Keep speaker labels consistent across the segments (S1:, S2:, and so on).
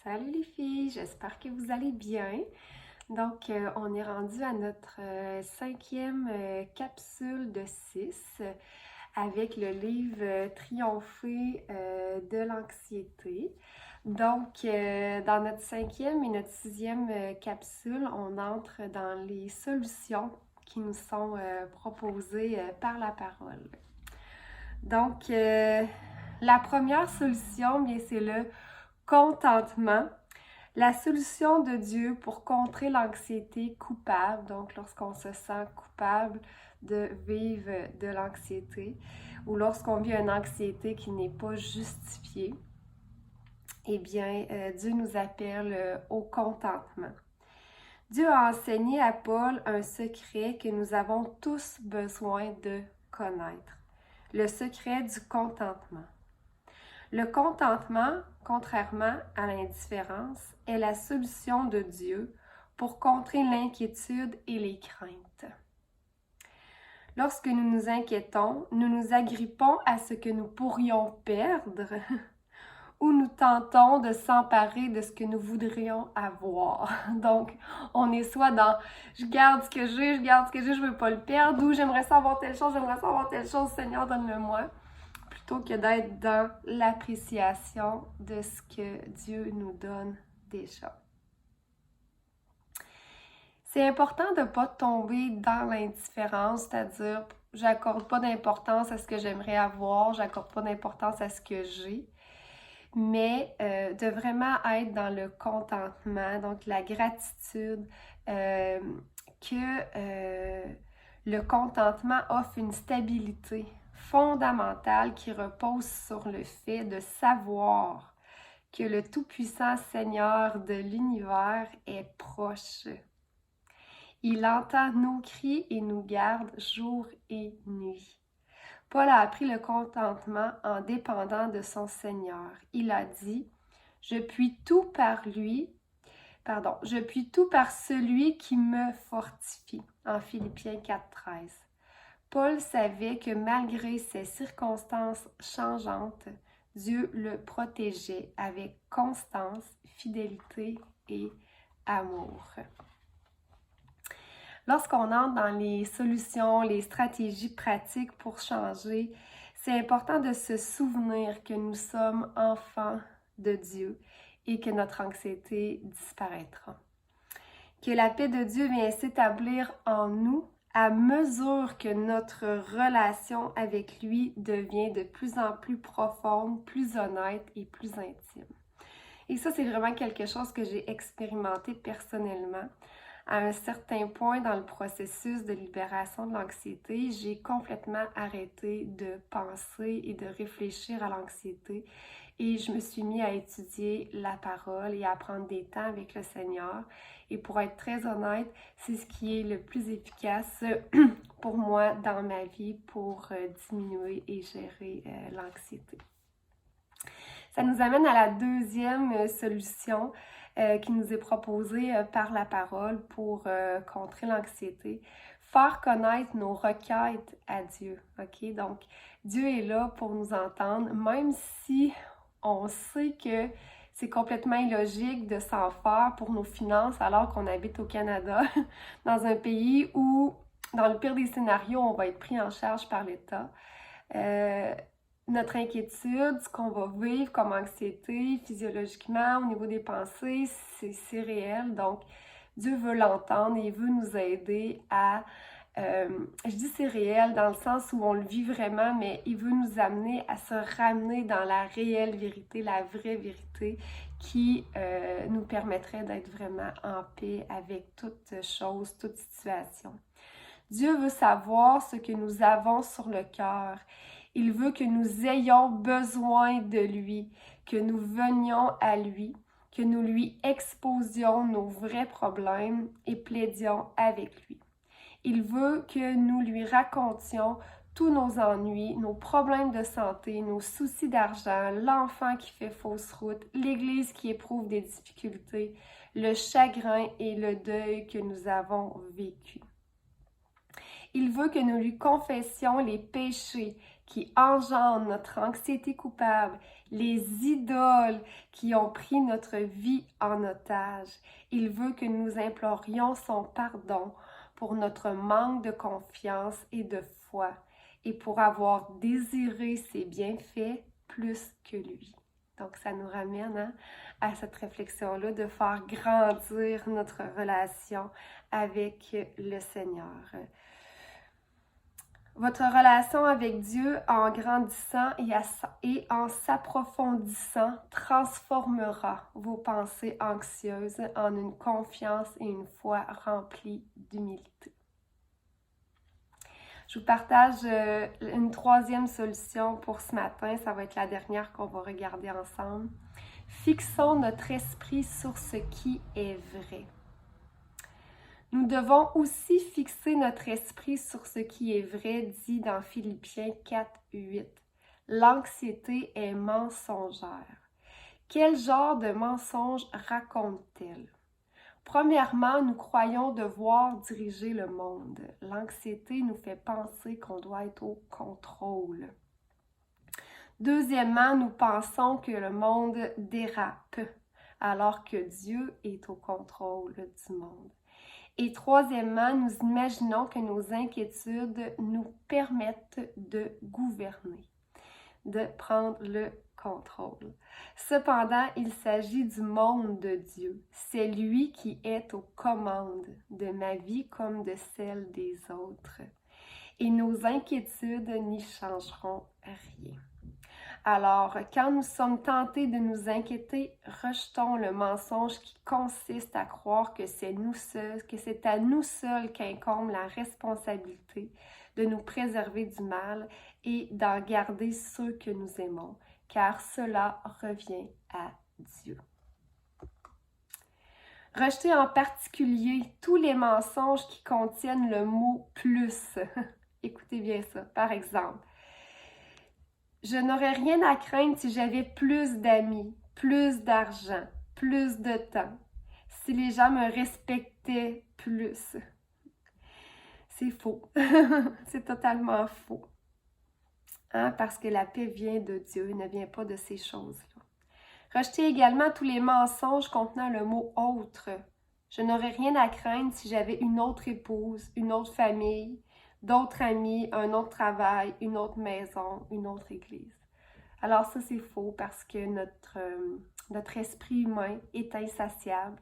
S1: Salut les filles, j'espère que vous allez bien. Donc, on est rendu à notre cinquième capsule de 6 avec le livre Triompher de l'anxiété. Donc, dans notre cinquième et notre sixième capsule, on entre dans les solutions qui nous sont proposées par la parole. Donc, la première solution, bien, c'est le contentement. La solution de Dieu pour contrer l'anxiété coupable, donc lorsqu'on se sent coupable de vivre de l'anxiété ou lorsqu'on vit une anxiété qui n'est pas justifiée, eh bien, Dieu nous appelle au contentement. Dieu a enseigné à Paul un secret que nous avons tous besoin de connaître, le secret du contentement. Le contentement, contrairement à l'indifférence, est la solution de Dieu pour contrer l'inquiétude et les craintes. Lorsque nous nous inquiétons, nous nous agrippons à ce que nous pourrions perdre ou nous tentons de s'emparer de ce que nous voudrions avoir. Donc, on est soit dans « je garde ce que j'ai, je veux pas le perdre » ou « j'aimerais savoir telle chose, Seigneur, donne-le-moi » plutôt que d'être dans l'appréciation de ce que Dieu nous donne déjà. C'est important de ne pas tomber dans l'indifférence, c'est-à-dire j'accorde pas d'importance à ce que j'aimerais avoir, j'accorde pas d'importance à ce que j'ai, mais de vraiment être dans le contentement, donc la gratitude, que le contentement offre une stabilité fondamentale qui repose sur le fait de savoir que le tout-puissant Seigneur de l'univers est proche. Il entend nos cris et nous garde jour et nuit. Paul a appris le contentement en dépendant de son Seigneur. Il a dit « Je puis tout par celui qui me fortifie » en Philippiens 4,13. Paul savait que malgré ses circonstances changeantes, Dieu le protégeait avec constance, fidélité et amour. Lorsqu'on entre dans les solutions, les stratégies pratiques pour changer, c'est important de se souvenir que nous sommes enfants de Dieu et que notre anxiété disparaîtra. Que la paix de Dieu vient s'établir en nous à mesure que notre relation avec lui devient de plus en plus profonde, plus honnête et plus intime. Et ça, c'est vraiment quelque chose que j'ai expérimenté personnellement. À un certain point dans le processus de libération de l'anxiété, j'ai complètement arrêté de penser et de réfléchir à l'anxiété et je me suis mis à étudier la parole et à prendre des temps avec le Seigneur. Et pour être très honnête, c'est ce qui est le plus efficace pour moi dans ma vie pour diminuer et gérer l'anxiété. Ça nous amène à la deuxième solution qui nous est proposée par la parole pour contrer l'anxiété. Faire connaître nos requêtes à Dieu. OK? Donc, Dieu est là pour nous entendre, même si on sait que c'est complètement illogique de s'en faire pour nos finances alors qu'on habite au Canada, dans un pays où, dans le pire des scénarios, on va être pris en charge par l'État. Notre inquiétude, ce qu'on va vivre comme anxiété physiologiquement au niveau des pensées, c'est réel. Donc, Dieu veut l'entendre et il veut nous aider à... je dis c'est réel dans le sens où on le vit vraiment, mais il veut nous amener à se ramener dans la réelle vérité, la vraie vérité qui nous permettrait d'être vraiment en paix avec toute chose, toute situation. Dieu veut savoir ce que nous avons sur le cœur. Il veut que nous ayons besoin de lui, que nous venions à lui, que nous lui exposions nos vrais problèmes et plaidions avec lui. Il veut que nous lui racontions tous nos ennuis, nos problèmes de santé, nos soucis d'argent, l'enfant qui fait fausse route, l'Église qui éprouve des difficultés, le chagrin et le deuil que nous avons vécu. Il veut que nous lui confessions les péchés qui engendrent notre anxiété coupable, les idoles qui ont pris notre vie en otage. Il veut que nous implorions son pardon pour notre manque de confiance et de foi et pour avoir désiré ses bienfaits plus que lui. Donc, ça nous ramène à cette réflexion-là de faire grandir notre relation avec le Seigneur. Votre relation avec Dieu, en grandissant et en s'approfondissant, transformera vos pensées anxieuses en une confiance et une foi remplie d'humilité. Je vous partage une troisième solution pour ce matin. Ça va être la dernière qu'on va regarder ensemble. Fixons notre esprit sur ce qui est vrai. Nous devons aussi fixer notre esprit sur ce qui est vrai, dit dans Philippiens 4, 8. L'anxiété est mensongère. Quel genre de mensonge raconte-t-elle? Premièrement, nous croyons devoir diriger le monde. L'anxiété nous fait penser qu'on doit être au contrôle. Deuxièmement, nous pensons que le monde dérape, alors que Dieu est au contrôle du monde. Et troisièmement, nous imaginons que nos inquiétudes nous permettent de gouverner, de prendre le contrôle. Cependant, il s'agit du monde de Dieu. C'est lui qui est aux commandes de ma vie comme de celle des autres. Et nos inquiétudes n'y changeront rien. Alors, quand nous sommes tentés de nous inquiéter, rejetons le mensonge qui consiste à croire que c'est à nous seuls qu'incombe la responsabilité de nous préserver du mal et d'en garder ceux que nous aimons, car cela revient à Dieu. Rejetez en particulier tous les mensonges qui contiennent le mot « plus ». Écoutez bien ça. Par exemple, je n'aurais rien à craindre si j'avais plus d'amis, plus d'argent, plus de temps, si les gens me respectaient plus. C'est faux. C'est totalement faux. Parce que la paix vient de Dieu, elle ne vient pas de ces choses-là. Rejetez également tous les mensonges contenant le mot « autre ». Je n'aurais rien à craindre si j'avais une autre épouse, une autre famille, d'autres amis, un autre travail, une autre maison, une autre église. Alors ça, c'est faux parce que notre esprit humain est insatiable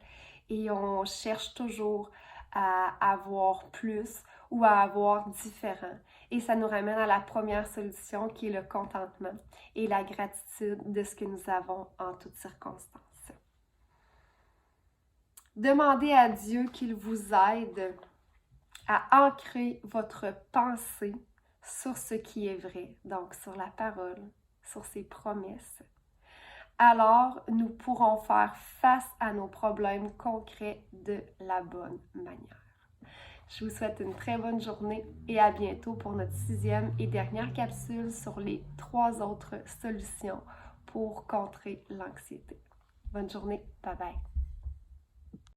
S1: et on cherche toujours à avoir plus ou à avoir différent. Et ça nous ramène à la première solution qui est le contentement et la gratitude de ce que nous avons en toutes circonstances. Demandez à Dieu qu'il vous aide à ancrer votre pensée sur ce qui est vrai, donc sur la parole, sur ses promesses. Alors, nous pourrons faire face à nos problèmes concrets de la bonne manière. Je vous souhaite une très bonne journée et à bientôt pour notre 6e et dernière capsule sur les 3 autres solutions pour contrer l'anxiété. Bonne journée, bye bye!